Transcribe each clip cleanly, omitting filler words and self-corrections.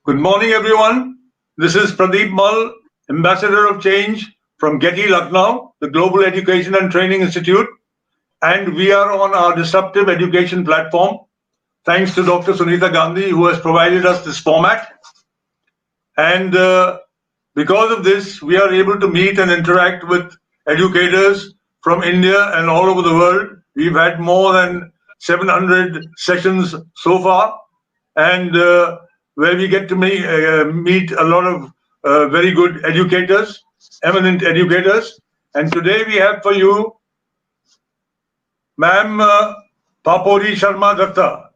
Good morning, everyone. This is Pradeep, Ambassador of Change from GETI, Lucknow, the Global Education and Training Institute. And we are on our disruptive education platform, thanks to Dr. Sunita Gandhi, who has provided us this format. And because of this, we are able to meet and interact with educators from India and all over the world. We've had more than 700 sessions so far, and where we get to meet a lot of very good educators, eminent educators. And today we have for you Ma'am Papori Sharma Dutta.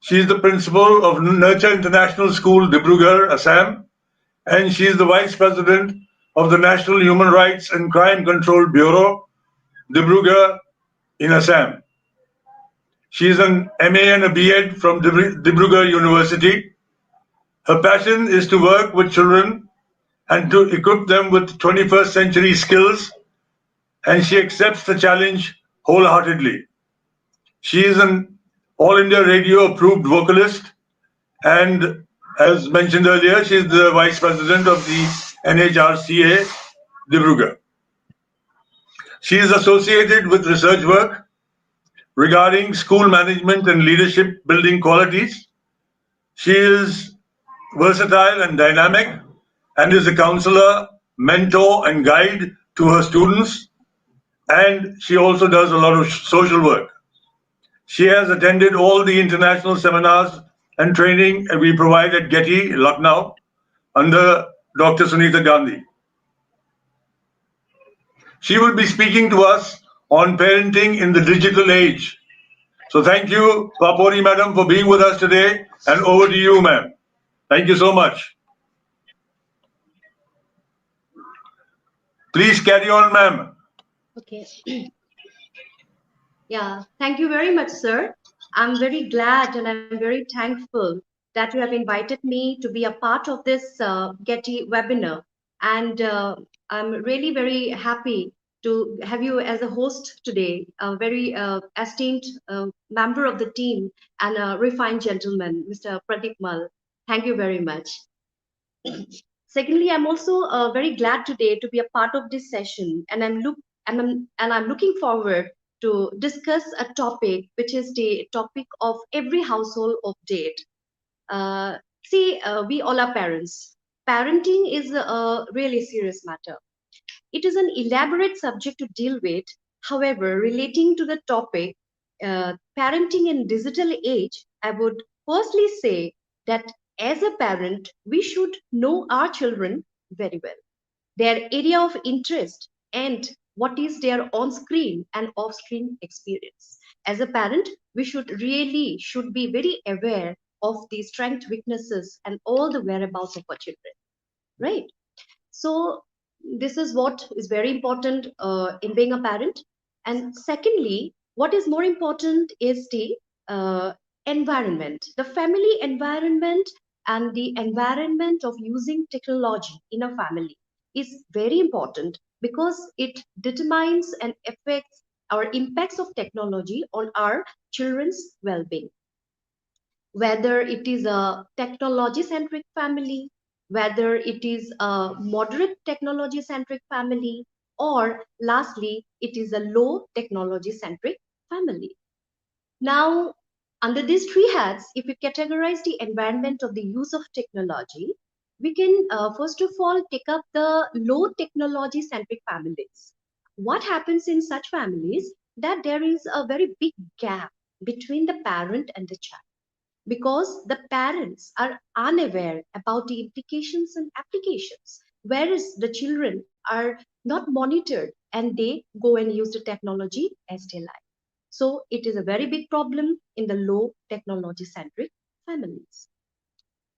She is the principal of Nurture International School, Dibrugarh, Assam, and she is the vice president of the National Human Rights and Crime Control Bureau, Dibrugarh, in Assam. She is an MA and a B.Ed from Dibrugarh University. Her passion is to work with children and to equip them with 21st century skills, and she accepts the challenge wholeheartedly. She is an All India Radio approved vocalist, and as mentioned earlier, she is the vice president of the NHRCA Dibrugarh. She is associated with research work regarding school management and leadership building qualities. She is versatile and dynamic and is a counselor, mentor, and guide to her students. And she also does a lot of social work. She has attended all the international seminars and training we provide at GETI, Lucknow, under Dr. Sunita Gandhi. She will be speaking to us on parenting in the digital age. So thank you, Papori madam, for being with us today, and over to you, ma'am. Thank you so much. Please carry on, ma'am. Okay. Yeah, thank you very much, sir. I'm very glad and I'm very thankful that you have invited me to be a part of this GETI webinar. And I'm really very happy to have you as a host today, a very esteemed member of the team and a refined gentleman, Mr. Pradeep Mal. Thank you very much. Secondly, I'm also very glad today to be a part of this session, and I'm looking forward to discuss a topic which is the topic of every household update. We all are parents. Parenting is a really serious matter. It is an elaborate subject to deal with. However, relating to the topic, parenting in digital age, I would firstly say that as a parent, we should know our children very well, their area of interest, and what is their on-screen and off-screen experience. As a parent, we should be very aware of the strengths, weaknesses, and all the whereabouts of our children, right? So this is what is very important in being a parent. And secondly, what is more important is the environment, the family environment, and the environment of using technology in a family is very important because it determines and affects our impacts of technology on our children's well-being. Whether it is a technology-centric family, whether it is a moderate technology-centric family, or lastly, it is a low technology-centric family. Now, under these three hats, if we categorize the environment of the use of technology, we can first of all take up the low technology centric families. What happens in such families that there is a very big gap between the parent and the child because the parents are unaware about the implications and applications, whereas the children are not monitored and they go and use the technology as they like. So it is a very big problem in the low technology centric families.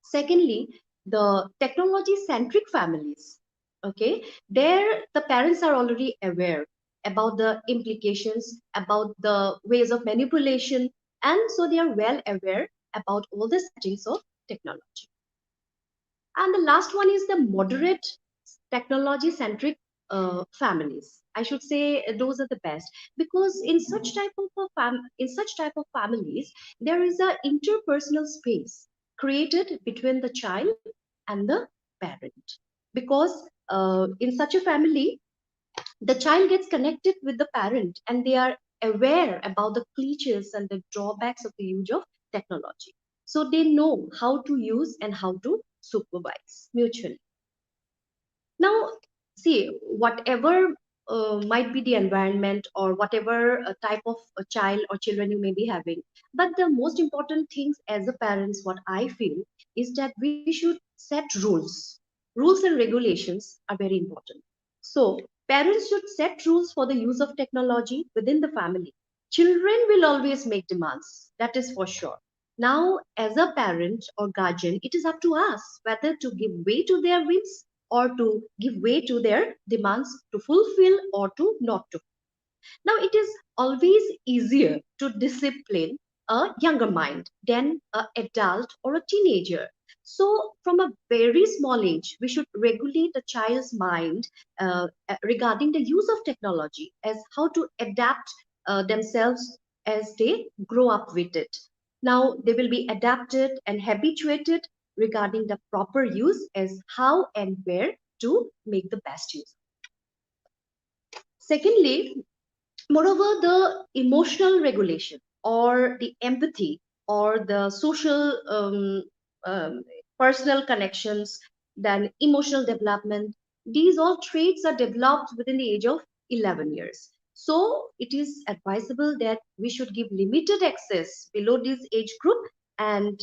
Secondly, the technology centric families, okay, there the parents are already aware about the implications, about the ways of manipulation, and so they are well aware about all the settings of technology. And the last one is the moderate technology centric families. I should say those are the best, because in such type of in such type of families, there is a interpersonal space created between the child and the parent. Because in such a family, the child gets connected with the parent and they are aware about the features and the drawbacks of the use of technology. So they know how to use and how to supervise mutually. Now, see, whatever might be the environment or whatever type of child or children you may be having, but the most important things as a parents, what I feel is that we should set rules. Rules and regulations are very important. So, parents should set rules for the use of technology within the family. Children will always make demands, that is for sure. Now, as a parent or guardian, it is up to us whether to give way to their whims or to give way to their demands to fulfill or to not to. Now, it is always easier to discipline a younger mind than an adult or a teenager. So, from a very small age, we should regulate a child's mind regarding the use of technology as how to adapt themselves as they grow up with it. Now, they will be adapted and habituated regarding the proper use as how and where to make the best use. Secondly, moreover, the emotional regulation or the empathy or the social personal connections, then emotional development, these all traits are developed within the age of 11 years. So it is advisable that we should give limited access below this age group, and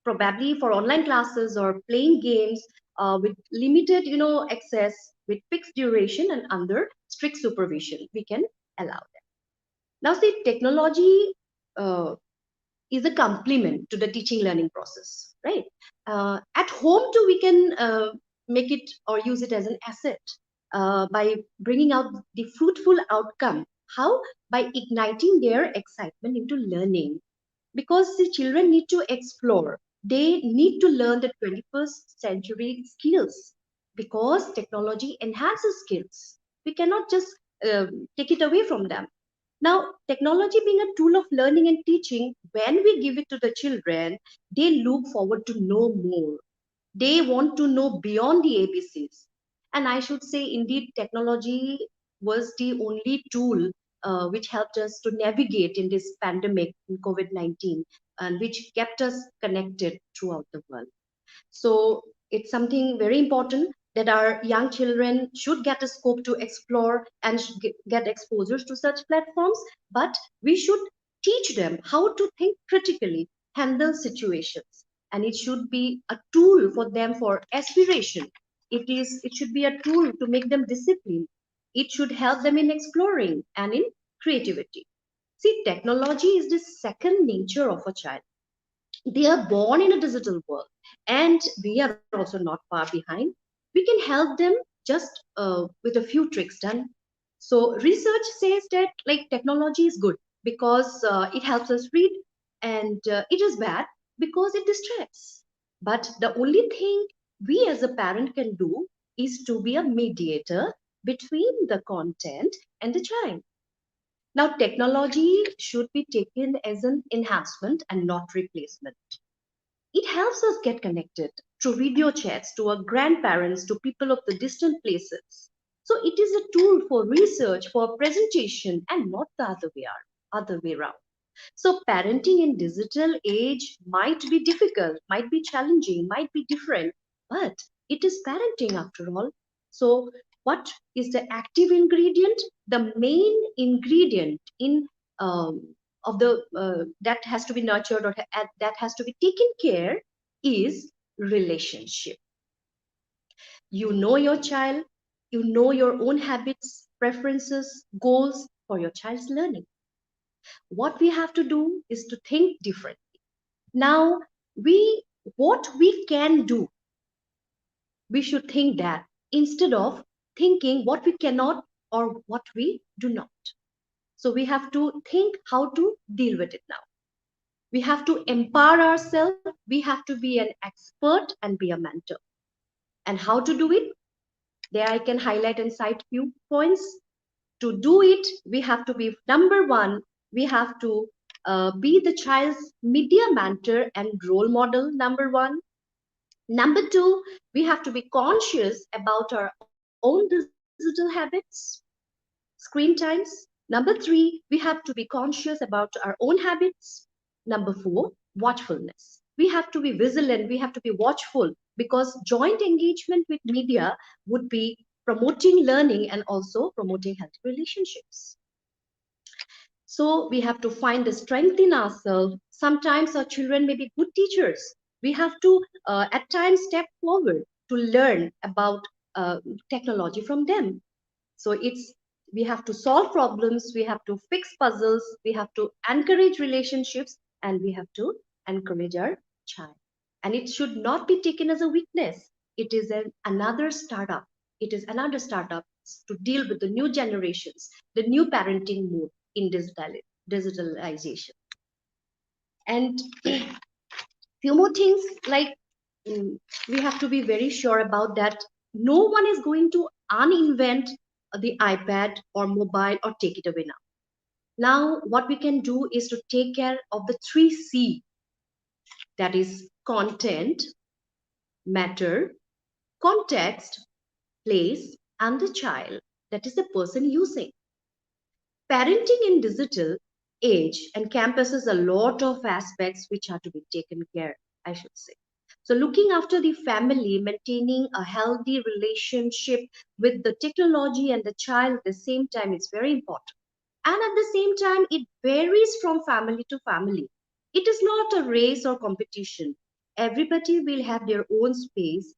probably for online classes or playing games with limited access with fixed duration and under strict supervision, we can allow. Now, see, technology is a complement to the teaching learning process, right? At home, too, we can make it or use it as an asset by bringing out the fruitful outcome. How? By igniting their excitement into learning. Because the children need to explore, they need to learn the 21st century skills, because technology enhances skills. We cannot just take it away from them. Now, technology being a tool of learning and teaching, when we give it to the children, they look forward to know more. They want to know beyond the ABCs. And I should say, indeed, technology was the only tool which helped us to navigate in this pandemic in COVID-19, and which kept us connected throughout the world. So it's something very important that our young children should get a scope to explore and get exposures to such platforms. But we should teach them how to think critically, handle situations, and it should be a tool for them for aspiration. It should be a tool to make them disciplined. It should help them in exploring and in creativity. See, technology is the second nature of a child. They are born in a digital world, and we are also not far behind. We can help them just with a few tricks done. So research says that like technology is good because it helps us read, and it is bad because it distracts. But the only thing we as a parent can do is to be a mediator between the content and the child. Now, technology should be taken as an enhancement and not replacement. It helps us get connected through video chats to our grandparents, to people of the distant places. So it is a tool for research, for presentation, and not the other way around. So parenting in digital age might be difficult, might be challenging, might be different, but it is parenting after all. So what is the active ingredient? The main ingredient in of the that has to be nurtured or that has to be taken care is relationship. You know your child, you know your own habits, preferences, goals for your child's learning. What we have to do is to think differently. Now, we what we can do, we should think that instead of thinking what we cannot or what we do not. So we have to think how to deal with it now. We have to empower ourselves. We have to be an expert and be a mentor. And how to do it? There I can highlight and cite few points. To do it, we have to be number one, we have to be the child's media mentor and role model, number one. Number two, we have to be conscious about our own digital habits, screen times. Number three, we have to be conscious about our own habits. Number four, watchfulness. We have to be vigilant, we have to be watchful, because joint engagement with media would be promoting learning and also promoting healthy relationships. So we have to find the strength in ourselves. Sometimes our children may be good teachers. We have to, at times, step forward to learn about technology from them. So we have to solve problems, we have to fix puzzles, we have to encourage relationships, and we have to encourage our child. And it should not be taken as a weakness. It is another startup. It is another startup to deal with the new generations, the new parenting mode in digitalization. And few more things, like we have to be very sure about that. No one is going to uninvent the iPad or mobile or take it away now. Now, what we can do is to take care of the 3C, that is content, matter, context, place, and the child, that is the person using. Parenting in digital age encompasses a lot of aspects which are to be taken care, I should say. So looking after the family, maintaining a healthy relationship with the technology and the child at the same time is very important. And at the same time, it varies from family to family. It is not a race or competition. Everybody will have their own space,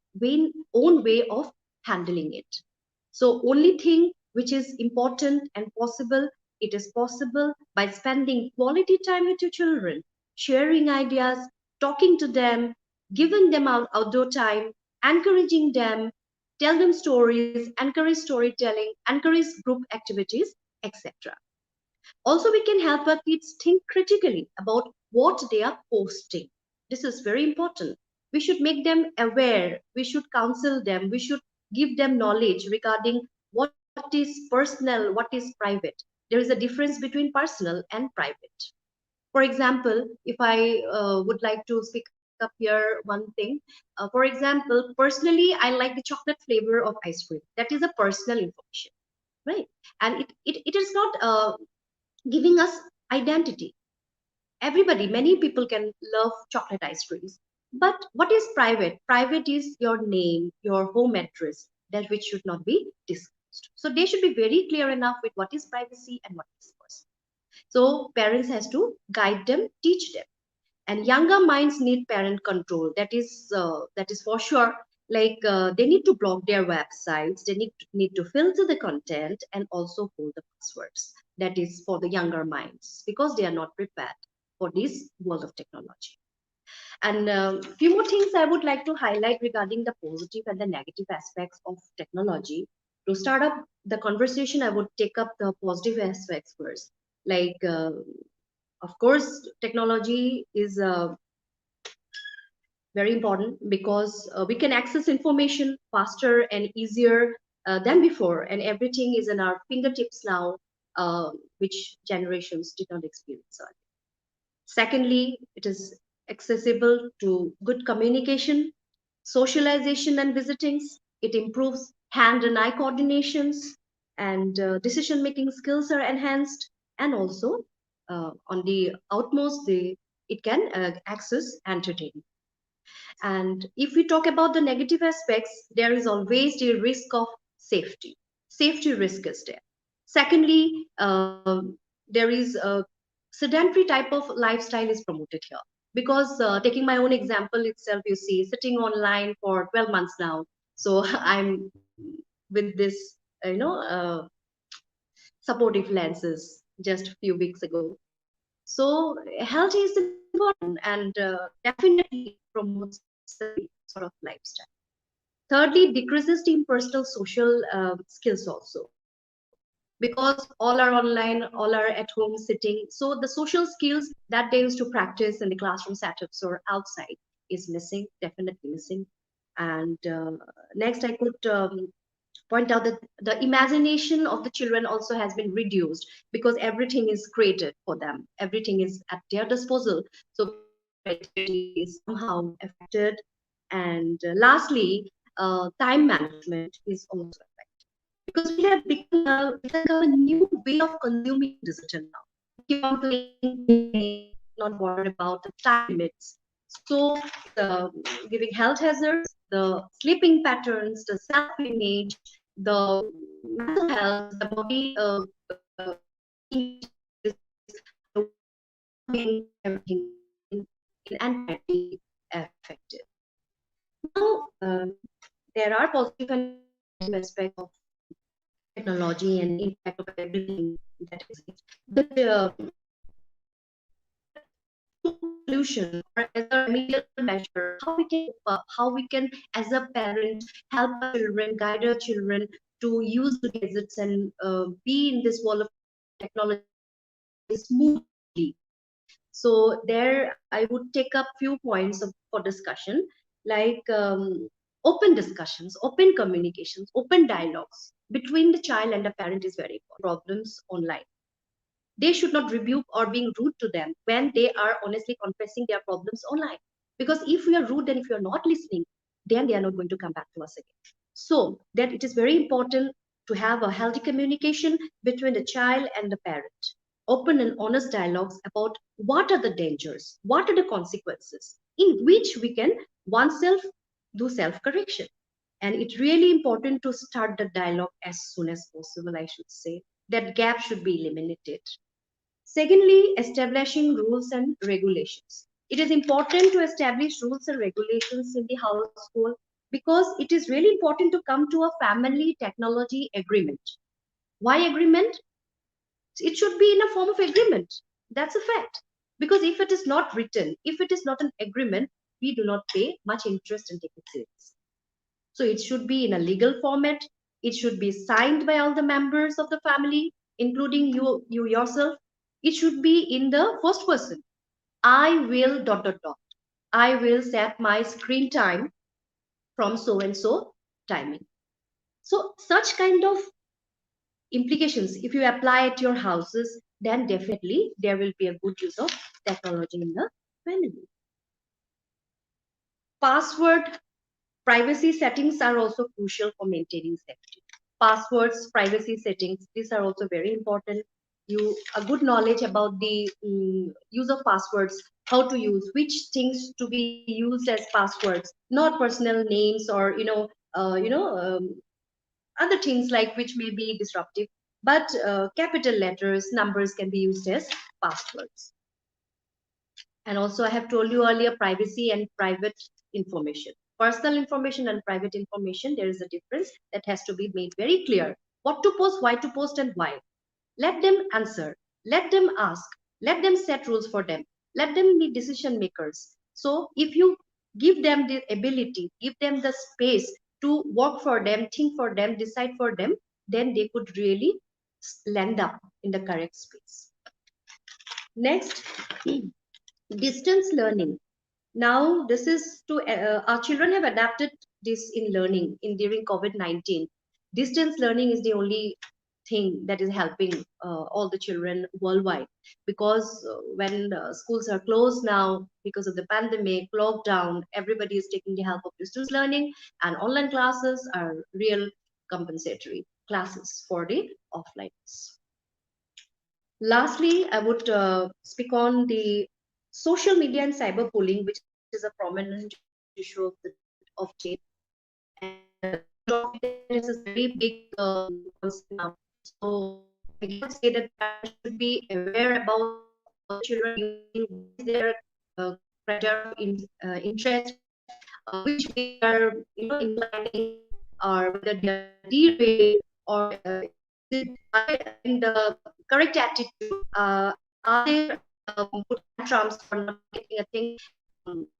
own way of handling it. So only thing which is important and possible, it is possible by spending quality time with your children, sharing ideas, talking to them, giving them outdoor time, encouraging them, tell them stories, encourage storytelling, encourage group activities, etc. Also, we can help our kids think critically about what they are posting. This is very important. We should make them aware, we should counsel them, we should give them knowledge regarding what is personal, what is private. There is a difference between personal and private. For example, if I would like to speak up here one thing, for example, personally, I like the chocolate flavor of ice cream. That is a personal information, right? And it is not giving us identity. Everybody, many people can love chocolate ice creams. But what is private? Private is your name, your home address, that which should not be disclosed. So they should be very clear enough with what is privacy and what is personal. So parents has to guide them, teach them. And younger minds need parent control. That is for sure. Like they need to block their websites, they need to filter the content and also hold the passwords. That is for the younger minds, because they are not prepared for this world of technology. And a few more things I would like to highlight regarding the positive and the negative aspects of technology. To start up the conversation, I would take up the positive aspects first. Like, of course, technology is very important because we can access information faster and easier than before, and everything is in our fingertips now, which generations did not experience earlier. Secondly, it is accessible to good communication, socialization, and visitings. It improves hand and eye coordinations, and decision making skills are enhanced. And also, on the outmost, it can access entertainment. And if we talk about the negative aspects, there is always the risk of safety. Safety risk is there. Secondly, there is a sedentary type of lifestyle is promoted here. Because taking my own example itself, you see, sitting online for 12 months now. So I'm with this, supportive lenses just a few weeks ago. So health is important, and definitely promotes sort of lifestyle. Thirdly, decreases the impersonal social skills also, because all are online, all are at home sitting. So the social skills that they used to practice in the classroom setups or outside is missing, definitely missing. And next, I could point out that the imagination of the children also has been reduced because everything is created for them, everything is at their disposal, so creativity is somehow affected. And lastly, time management is also affected because we have become a new way of consuming digital now. We keep on playing games, not worried about the time limits. So the giving health hazards, the sleeping patterns, the self-image, the mental health, the body everything in entirely affected. Now, there are positive and negative aspects of technology and impact of everything that exists. But solution or as a remedial measure, how we can as a parent help our children, guide our children to use the gadgets and be in this world of technology smoothly. So there I would take up few points for discussion, like open discussions, open communications, open dialogues between the child and the parent is very important. Problems online, they should not rebuke or being rude to them when they are honestly confessing their problems online. Because if we are rude and if you are not listening, then they are not going to come back to us again. So that it is very important to have a healthy communication between the child and the parent. Open and honest dialogues about what are the dangers, what are the consequences, in which we can oneself do self-correction. And it's really important to start the dialogue as soon as possible, I should say. That gap should be eliminated. Secondly, establishing rules and regulations. It is important to establish rules and regulations in the household because it is really important to come to a family technology agreement. Why agreement? It should be in a form of agreement. That's a fact. Because if it is not written, if it is not an agreement, we do not pay much interest and take it seriously. So it should be in a legal format. It should be signed by all the members of the family, including you yourself. It should be in the first person. I will dot dot dot. I will set my screen time from so and so timing. So such kind of implications, if you apply at your houses, then definitely there will be a good use of technology in the family. Password privacy settings are also crucial for maintaining safety. Passwords, privacy settings, these are also very important. You a good knowledge about the use of passwords, how to use which things to be used as passwords, not personal names or other things like which may be disruptive, but capital letters, numbers can be used as passwords. And also, I have told you earlier, privacy and private information. Personal information and private information, there is a difference that has to be made very clear. What to post, why to post, and why. Let them answer. Let them ask. Let them set rules for them. Let them be decision makers. So if you give them the ability, give them the space to work for them, think for them, decide for them, then they could really land up in the correct space. Next, distance learning. Now this is to our children have adapted this in learning in during COVID-19. Distance learning is the only thing that is helping all the children worldwide, because when schools are closed now because of the pandemic lockdown, everybody is taking the help of distance learning, and online classes are real compensatory classes for the offlines. Lastly, I would speak on the social media and cyberbullying, which is a prominent issue of today. And topic that is a very big concern now. So I can say that parents should be aware about all the children using, what is their criteria of interest, which they are inclining, or whether they are derailed, or in the correct attitude, are they put tantrums for not getting a thing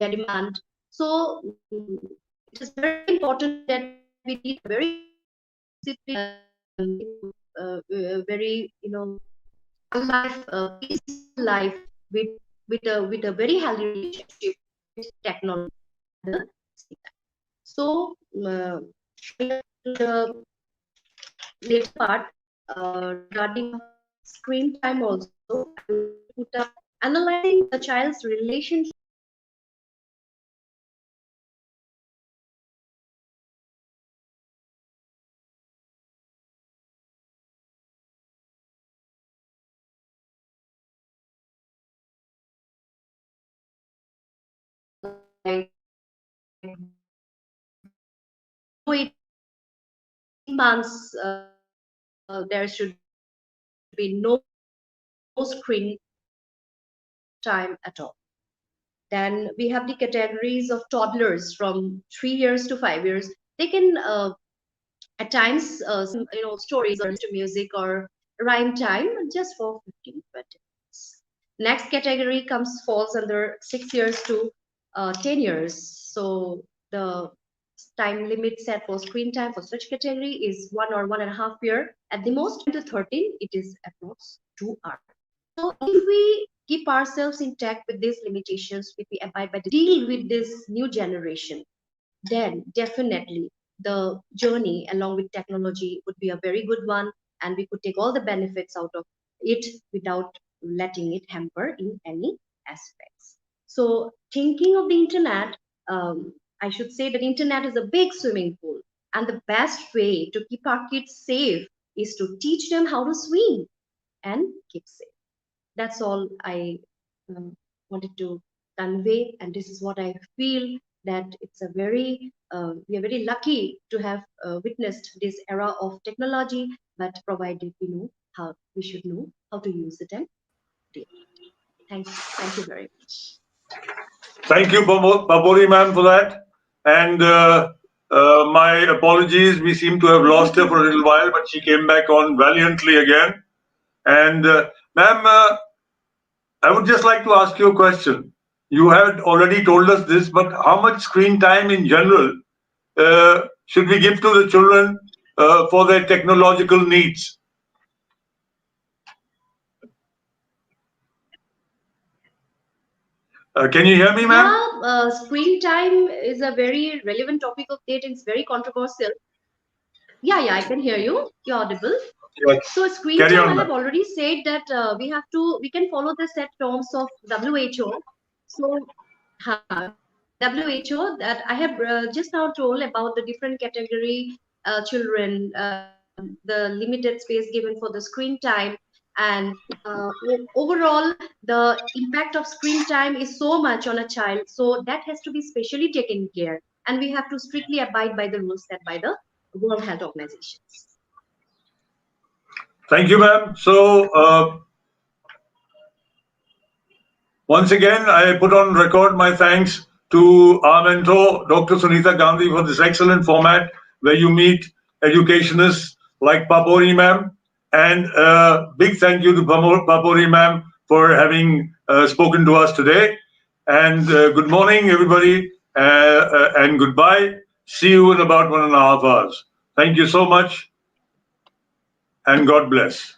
their demand. So it is very important that we need a very very life peaceful life with with a very healthy relationship with technology. So later part regarding screen time also, I will put up analyzing the child's relationship like 18 months, there should be no screen time at all. Then we have the categories of toddlers from 3 years to 5 years. They can at times stories or to music or rhyme time just for 15 20 minutes. Next category comes falls under 6 years to 10 years. So the time limit set for screen time for such category is 1 or 1.5 year. At the most to 13, it is approx 2 hours. So if we keep ourselves intact with these limitations, if we abide by the deal with this new generation, then definitely the journey along with technology would be a very good one, and we could take all the benefits out of it without letting it hamper in any aspects. So thinking of the internet, I should say that internet is a big swimming pool, and the best way to keep our kids safe is to teach them how to swim and keep safe. That's all I wanted to convey, and this is what I feel that it's a very we are very lucky to have witnessed this era of technology, but provided we know how we should know how to use it and deal. Thank you very much. Thank you, Papori ma'am, for that. And my apologies. We seem to have lost her for a little while, but she came back on valiantly again. And ma'am, I would just like to ask you a question. You had already told us this, but how much screen time in general should we give to the children for their technological needs? Can you hear me, ma'am? Yeah, screen time is a very relevant topic of date. It's very controversial. Yeah, I can hear you. You're audible. Yes. So screen Carry time, I on, ma'am. have already said that we can follow the set terms of WHO. So WHO that I have just now told about the different category children, the limited space given for the screen time, and overall the impact of screen time is so much on a child. So that has to be specially taken care, and we have to strictly abide by the rules set by the World Health Organizations. Thank you, ma'am. So, once again, I put on record my thanks to our mentor, Dr. Sunita Gandhi, for this excellent format where you meet educationists like Papori ma'am. And big thank you to Papori ma'am for having spoken to us today. And good morning, everybody, and goodbye. See you in about 1.5 hours. Thank you so much, and God bless.